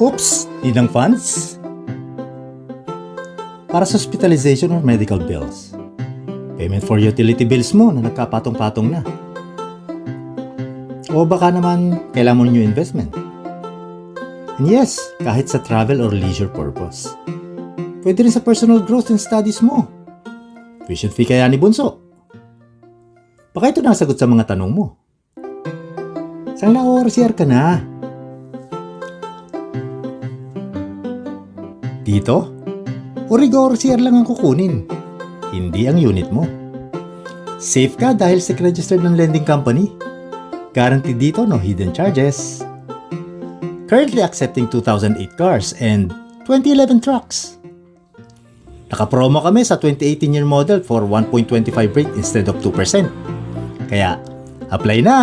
Oops! Need ng funds? Para sa hospitalization or medical bills. Payment for utility bills mo na nagkapatong-patong na. O baka naman kailangan mo new investment. And yes, kahit sa travel or leisure purpose. Pwede rin sa personal growth and studies mo. Tuition fee kaya ni Bunso. Baka ito na ang sagot sa mga tanong mo. Saan na-ORCR ka na? Dito? Origo-ORCR lang ang kukunin. Hindi ang unit mo. Safe ka dahil SEC-registered ng lending company. Guaranteed dito, no hidden charges. Currently accepting 2008 cars and 2011 trucks. Naka-promo kami sa 2018 year model for 1.25 rate instead of 2%. Kaya, apply na!